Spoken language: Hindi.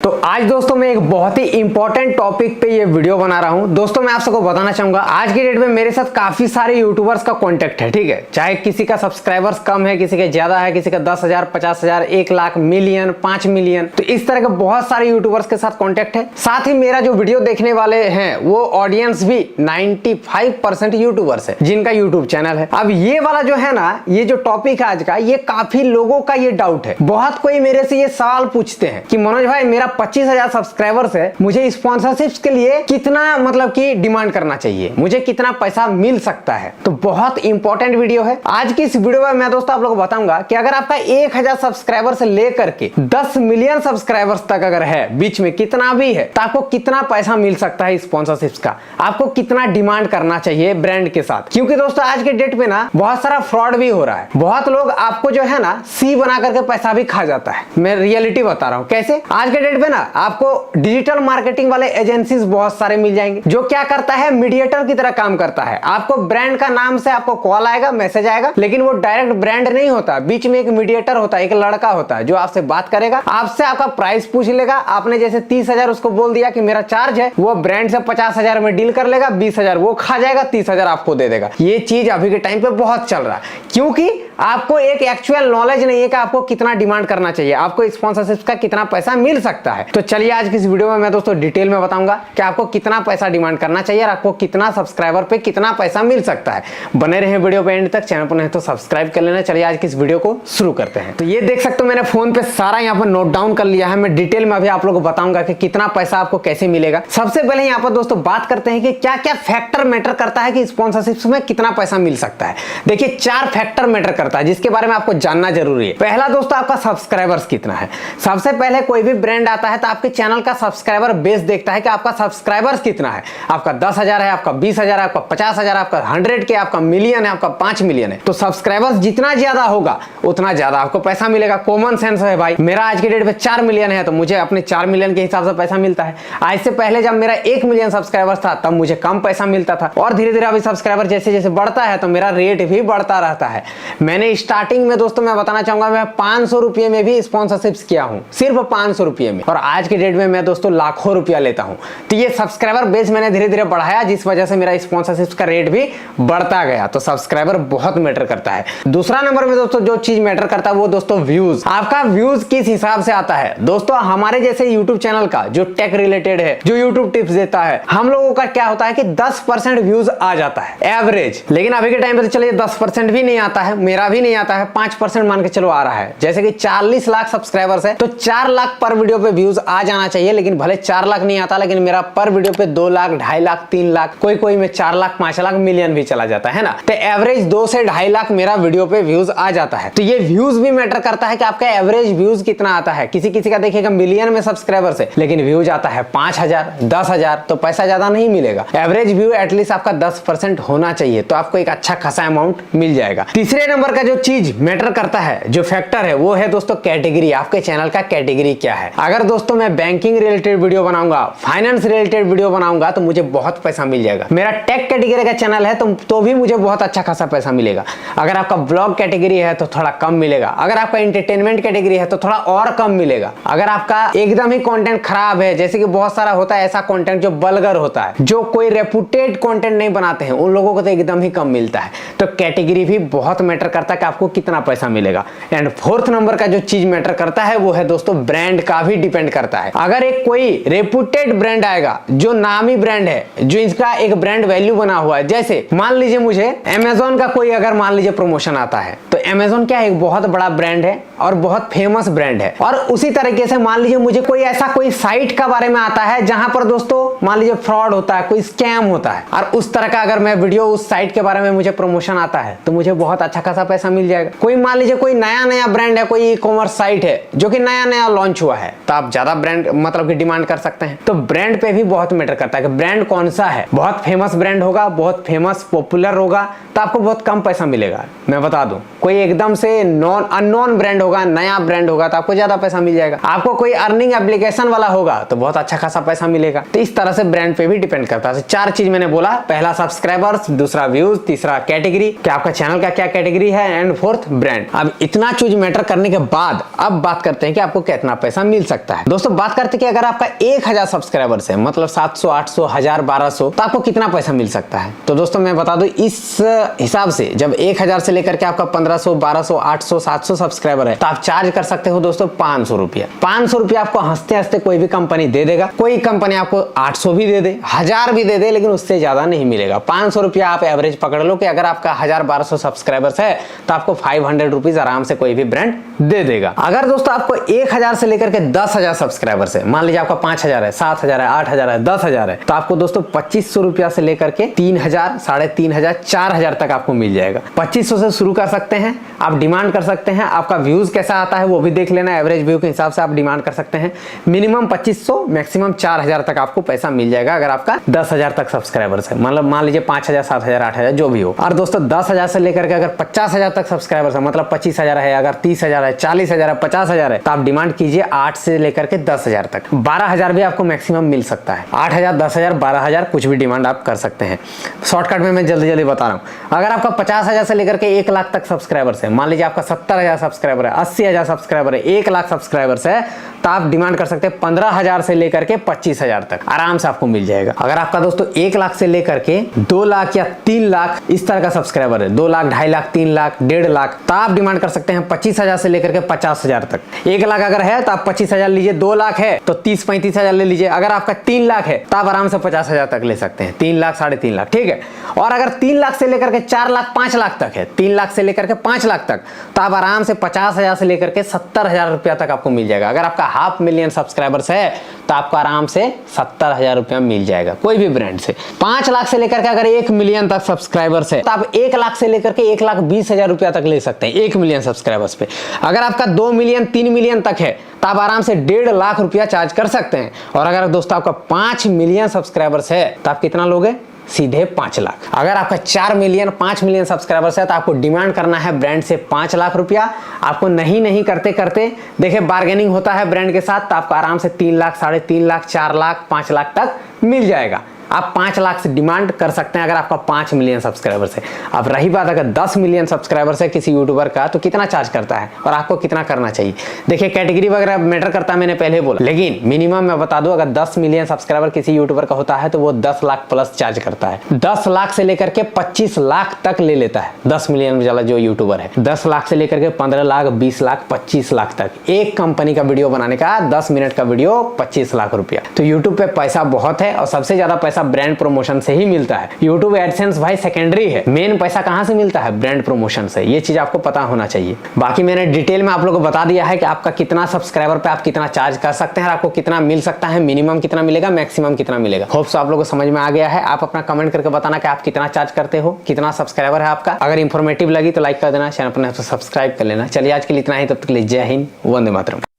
तो आज दोस्तों मैं एक बहुत ही इंपॉर्टेंट टॉपिक पे ये वीडियो बना रहा हूं। दोस्तों मैं आप सबको बताना चाहूंगा, आज की डेट में मेरे साथ काफी सारे यूट्यूबर्स का कांटेक्ट है, ठीक है। चाहे किसी का सब्सक्राइबर्स कम है, किसी के ज्यादा है, किसी का 10,000, 50,000, 1 लाख, मिलियन, 5 मिलियन, तो इस तरह के बहुत सारे यूट्यूबर्स के साथ कांटेक्ट है। साथ ही मेरा जो वीडियो देखने वाले हैं वो ऑडियंस भी 95% यूट्यूबर्स है जिनका यूट्यूब चैनल है। अब ये वाला जो है ना, ये जो टॉपिक है आज का, ये काफी लोगों का ये डाउट है। बहुत कोई मेरे से ये सवाल पूछते हैं कि मनोज भाई मेरा 25,000 सब्सक्राइबर्स है, मुझे स्पॉन्सरशिप्स के लिए कितना मतलब कि डिमांड करना चाहिए, मुझे कितना पैसा मिल सकता है। तो बहुत इंपॉर्टेंट वीडियो है आज की। इस वीडियो में मैं दोस्तों आप लोगों को बताऊंगा कि अगर आपका 1,000 सब्सक्राइबर से लेकर के 10 मिलियन सब्सक्राइबर्स तक अगर है, बीच में कितना भी है, तो आपको कितना पैसा मिल सकता है स्पॉन्सरशिप्स का, आपको कितना डिमांड करना चाहिए ब्रांड के साथ। क्योंकि दोस्तों आज के डेट में ना बहुत सारा फ्रॉड भी हो रहा है। बहुत लोग आपको जो है ना सी बना करके पैसा भी खा जाता है। मैं रियलिटी बता रहा हूं कैसे। आज के डेट में ना आपको डिजिटल मार्केटिंग वाले एजेंसीज बहुत सारे मिल जाएंगे, जो क्या करता है, मीडिएटर की तरह काम करता है। आपको ब्रांड का नाम से आपको कॉल आएगा, मैसेज आएगा, लेकिन वो डायरेक्ट ब्रांड नहीं होता, बीच में एक मीडिएटर होता है, एक लड़का होता है जो आपसे बात करेगा, आपसे आपका प्राइस पूछ लेगा। आपने जैसे 30,000 उसको बोल दिया कि मेरा चार्ज है, वो ब्रांड से 50,000 में डील कर लेगा, 20,000 वो खा जाएगा, 30,000 आपको दे देगा। ये चीज अभी के टाइम पे बहुत चल रहा है, क्योंकि आपको एक एक्चुअल नॉलेज नहीं है कि आपको कितना डिमांड करना चाहिए, आपको स्पॉन्सरशिप का कितना पैसा मिल सकता है। तो चलिए आज की इस वीडियो में मैं दोस्तों डिटेल में बताऊंगा कि आपको कितना पैसा डिमांड करना चाहिए और आपको कितना सब्सक्राइबर पे कितना पैसा मिल सकता है। बने रहे वीडियो पे एंड तक। चैनल पर नहीं तो सब्सक्राइब कर लेना। चलिए आज की इस वीडियो को शुरू करते हैं। तो ये देख सकते हो मैंने फोन पे सारा यहाँ पर नोट डाउन कर लिया है। मैं डिटेल में अभी आप लोगों को बताऊंगा कि कितना पैसा आपको कैसे मिलेगा। सबसे पहले यहाँ पर दोस्तों बात करते हैं कि क्या क्या फैक्टर मैटर करता है कि स्पॉन्सरशिप में कितना पैसा मिल सकता है। देखिए 4 फैक्टर मैटर करता है जिसके बारे में आपको जानना जरूरी है। पहला दोस्तों आपका सब्सक्राइबर्स कितना है। सबसे पहले कोई भी ब्रांड आता है तो आपके चैनल का सब्सक्राइबर बेस देखता है कि आपका सब्सक्राइबर्स कितना है। आपका 10,000 है, आपका 20,000 है, आपका 50,000, आपका 100 के, आपका मिलियन है, आपका 5 मिलियन है। तो सब्सक्राइबर्स जितना ज्यादा होगा उतना ज्यादा आपको पैसा मिलेगा। कॉमन सेंस है भाई। मेरा आज के डेट पे 4 मिलियन है तो मुझे अपने 4 मिलियन के हिसाब से पैसा मिलता है। आज से पहले जब मेरा 1 मिलियन सब्सक्राइबर्स था तब मुझे कम पैसा मिलता था, और धीरे धीरे अभी सब्सक्राइबर जैसे जैसे बढ़ता है तो मेरा रेट भी बढ़ता रहता है। मैंने स्टार्टिंग में दोस्तों मैं बताना चाहूंगा, मैं 500 रुपए में भी स्पॉन्सरशिप्स किया हूं, सिर्फ 500 रुपए में, और आज के डेट में मैं दोस्तों लाखों रुपया लेता हूं। तो ये सब्सक्राइबर बेस मैंने धीरे धीरे बढ़ाया, जिस वजह से मेरा स्पॉन्सरशिप का रेट भी बढ़ता गया। तो सब्सक्राइबर बहुत मैटर करता है। दूसरा नंबर में दोस्तों जो चीज मैटर करता है वो दोस्तों व्यूज। आपका व्यूज किस हिसाब से आता है। दोस्तों हमारे जैसे यूट्यूब चैनल का जो टेक रिलेटेड है, जो यूट्यूब टिप्स देता है, हम लोगों का क्या होता है कि 10% व्यूज आ जाता है एवरेज। लेकिन अभी के टाइम पे तो चलिए 10% भी नहीं आता है, मेरा भी नहीं आता है, 5% मान के चलो आ रहा है। जैसे कि 40 लाख सब्सक्राइबर्स है तो 4 लाख पर वीडियो पे व्यूज आ जाना चाहिए। लेकिन भले 4 लाख नहीं आता, लेकिन मेरा पर वीडियो पे 2 लाख, 2.5 लाख, 3 लाख, कोई कोई में 4 लाख, 5 लाख, मिलियन भी चला जाता है ना। तो एवरेज 2 से 2.5 लाख मेरा वीडियो पे व्यूज आ जाता है। तो ये व्यूज भी मैटर करता है कि आपका एवरेज व्यूज कितना आता है। किसी किसी का देखिएगा मिलियन में सब्सक्राइबर्स है लेकिन व्यूज आता है 5,000, 10,000, तो पैसा ज्यादा नहीं मिलेगा। एवरेज व्यू एटलीस्ट आपका 10% होना चाहिए, तो आपको एक अच्छा खासा अमाउंट मिल जाएगा। तीसरे नंबर का जो चीज मैटर करता है, जो फैक्टर है, वो है दोस्तों कैटेगरी। आपके चैनल का कैटेगरी क्या है। अगर दोस्तों मैं बैंकिंग रिलेटेड वीडियो बनाऊंगा, फाइनेंस रिलेटेड वीडियो बनाऊंगा तो मुझे बहुत पैसा मिल जाएगा। मेरा टेक कैटेगरी का चैनल है तो भी मुझे बहुत अच्छा खासा पैसा मिलेगा। अगर आपका ब्लॉग कैटेगरी है तो थोड़ा कम मिलेगा। अगर आपका एंटरटेनमेंट कैटेगरी है तो थोड़ा और कम मिलेगा। अगर आपका एकदम ही कंटेंट खराब है, जैसे कि बहुत सारा होता है ऐसा कंटेंट जो बल्गर होता है, जो कोई रेपुटेड कंटेंट नहीं बनाते हैं, उन लोगों को तो एकदम ही कम मिलता है। तो कैटेगरी भी बहुत मैटर करता है कि आपको कितना पैसा मिलेगा। एंड फोर्थ नंबर का जो चीज मैटर करता है वो है दोस्तों ब्रांड का भी डिपेंड करता है। अगर एक कोई रेपुटेड ब्रांड आएगा, जो नामी ब्रांड है, जो इसका एक ब्रांड वैल्यू बना हुआ है, जैसे मान लीजिए मुझे अमेज़न का कोई अगर मान लीजिए प्रमोशन आता है, तो अमेज़न क्या एक बहुत बड़ा ब्रांड है और बहुत फेमस ब्रांड है। और उसी तरीके से मान लीजिए मुझे कोई ऐसा कोई साइट का बारे में आता है जहां पर दोस्तों मान लीजिए फ्रॉड होता है, कोई स्कैम होता है, और उस तरह का अगर मैं वीडियो उस साइट के बारे में मुझे प्रमोशन आता है तो मुझे बहुत अच्छा खासा पैसा मिल जाएगा। कोई मान लीजिए कोई नया ब्रांड है, कोई ई-कॉमर्स साइट है जो कि नया लॉन्च हुआ है, तो आप ज्यादा ब्रांड मतलब कि डिमांड कर सकते हैं। तो ब्रांड पे भी बहुत मैटर करता है कि ब्रांड कौन सा है। बहुत फेमस ब्रांड होगा, बहुत फेमस पॉपुलर होगा तो आपको बहुत कम पैसा मिलेगा। मैं बता दूं, कोई एकदम से अननोन ब्रांड होगा, नया ब्रांड होगा तो आपको ज्यादा पैसा मिल जाएगा। आपको कोई अर्निंग एप्लीकेशन वाला होगा तो बहुत अच्छा खासा पैसा मिलेगा। तो इस तरह से ब्रांड पे भी डिपेंड करता है। 4 चीज मैंने बोला, पहला सब्सक्राइबर्स, दूसरा व्यूज, तीसरा कैटेगरी, कि आपका चैनल का क्या कैटेगरी है, है एंड फोर्थ ब्रांड। अब इतना चूज मैटर करने के बाद अब बात करते हैं कि आपको कितना पैसा मिल सकता है। दोस्तों बात करते हैं कि अगर आपका 1000 सब्सक्राइबर्स है, मतलब 700, 800, 1000, 1200, तो आपको कितना पैसा मिल सकता है। तो दोस्तों मैं बता दूं, इस हिसाब से जब 1000 से लेकर के आपका 1500, 1200, 800, 700 सब्सक्राइबर है तो आप चार्ज कर सकते हो दोस्तों 500 रुपया। 500 रुपया आपको हंसते हंसते कोई भी कंपनी दे देगा। कोई कंपनी आपको 800 भी दे दे, 1000 भी दे दे, लेकिन उससे ज्यादा नहीं मिलेगा। 500 रुपया आप एवरेज पकड़ लो कि अगर आपका 1000, 1200 सब्सक्राइबर्स है तो आपको 500 रुपीज आराम से कोई भी ब्रांड दे देगा। अगर दोस्तों आपको 1000 से लेकर के 10,000 सब्सक्राइबर्स है, मान लीजिए आपका 5000 है, 7000 है, 8000 है, 10,000 है, तो आपको दोस्तों 2500 रुपया से लेकर के 3000, 3500, 4000 तक आपको मिल जाएगा। 2500 से शुरू कर सकते हैं, आप डिमांड कर सकते हैं। आपका व्यूज कैसा आता है वो भी देख लेना, एवरेज व्यू के हिसाब से आप डिमांड कर सकते हैं। मिनिमम 2500, मैक्सिमम 4000 तक आपको पैसा मिल जाएगा अगर आपका 10,000 तक सब्सक्राइबर्स है। मतलब मान लीजिए 5000, 7000, 8000 जो भी हो। और दोस्तों 10,000 से लेकर के अगर 50,000 तक सब्सक्राइबर्स है, मतलब 25,000 है, अगर 30,000 है, 40,000 है, 50,000 है, तो आप डिमांड कीजिए 8 से लेकर के 10,000 तक। 12,000 भी आपको मैक्सिमम मिल सकता है। 8,000, 10,000, 12,000 कुछ भी डिमांड आप कर सकते हैं। शॉर्टकट में मैं जल्दी जल्दी बता रहा हूं। अगर आपका 50,000 से लेकर के 1 लाख तक सब्सक्राइबर्स है, मान लीजिए आपका 70,000 सब्सक्राइबर है, 80,000 सब्सक्राइबर है, 1 लाख सब्सक्राइबर्स है, तो आप डिमांड कर सकते हैं 15,000 से लेकर के 25,000 तक आराम से आपको मिल जाएगा। अगर आपका दोस्तों 1 लाख से लेकर के 2 लाख या 3 लाख इस तरह का सब्सक्राइबर है, 2 लाख, 2.5 लाख, 3 लाख, 1.5 लाख, तो आप डिमांड कर सकते हैं 25,000 से लेकर के 50,000 तक। 1 लाख अगर है तो आप 25,000 लीजिए, 2 लाख है तो 30-35,000 ले लीजिए। अगर आपका 3 लाख है तो आप आराम से 50,000 तक ले सकते हैं, 3 लाख, 3.5 लाख, ठीक है। और अगर 3 लाख से लेकर के 4 लाख, 5 लाख तक है, 3 लाख से लेकर के 5 लाख तक, तो आप आराम से 50,000 से लेकर के 70,000 रुपया तक आपको मिल जाएगा। अगर आपका 500,000 सब्सक्राइबर्स है तो आपको आराम से 70,000 रुपया मिल जाएगा कोई भी ब्रांड से। 5 लाख से लेकर के अगर 1 मिलियन तक सब्सक्राइबर्स है तो आप 1 लाख से लेकर के 1,20,000 रुपया तक ले सकते हैं 1 मिलियन सब्सक्राइबर्स पे। अगर आपका 2 मिलियन, 3 मिलियन तक है तो आप आराम से 1.5 लाख रुपया चार्ज कर सकते हैं। और अगर दोस्तों आपका 5 मिलियन सब्सक्राइबर्स है तो आप कितना लोगे? सीधे 5 लाख। अगर आपका 4 मिलियन, 5 मिलियन सब्सक्राइबर्स है तो आपको डिमांड करना है ब्रांड से 5 लाख रुपया। आपको नहीं करते करते देखिए बार्गेनिंग होता है ब्रांड के साथ, तो आपको आराम से 3 लाख, 3.5 लाख, 4 लाख, 5 लाख तक मिल जाएगा। आप 5 लाख से डिमांड कर सकते हैं अगर आपका 5 मिलियन सब्सक्राइबर्स है। अब रही बात अगर 10 मिलियन सब्सक्राइबर्स है किसी यूट्यूबर का, तो कितना चार्ज करता है और आपको कितना करना चाहिए। देखिए कैटेगरी वगैरह मैटर करता है, मैंने पहले बोला, लेकिन मिनिमम मैं बता दूं, अगर 10 मिलियन सब्सक्राइबर किसी यूट्यूबर का होता है तो वो 10 लाख प्लस चार्ज करता है। 10 लाख से लेकर के 25 लाख तक ले लेता है 10 मिलियन वाला जो यूट्यूबर है। 10 लाख से लेकर के 15 लाख, 20 लाख, 25 लाख तक एक कंपनी का वीडियो बनाने का 10 मिनट का वीडियो 25 लाख रुपया। तो यूट्यूब पे पैसा बहुत है और सबसे ज्यादा पैसा ब्रांड प्रमोशन से ही मिलता है। YouTube एडसेंस भाई सेकेंडरी है, मेन पैसा कहां से मिलता है? ब्रांड प्रमोशन से। ये चीज आपको पता होना चाहिए। बाकी मैंने डिटेल में आप लोगों को बता दिया है कि आपका कितना सब्सक्राइबर पे आप कितना चार्ज कर सकते हैं, आपको कितना मिल सकता है, मिनिमम कितना मिलेगा, मैक्सिमम कितना मिलेगा। होप्स आप लोगों को समझ में आ गया है। आप अपना कमेंट करके बताना कि आप कितना चार्ज करते हो, कितना सब्सक्राइबर है आपका। अगर इंफॉर्मेटिव लगी तो लाइक कर देना, चैनल पर सब्सक्राइब कर लेना। चलिए आज के लिए इतना ही, तब तक के लिए जय हिंद, वंदे मातरम।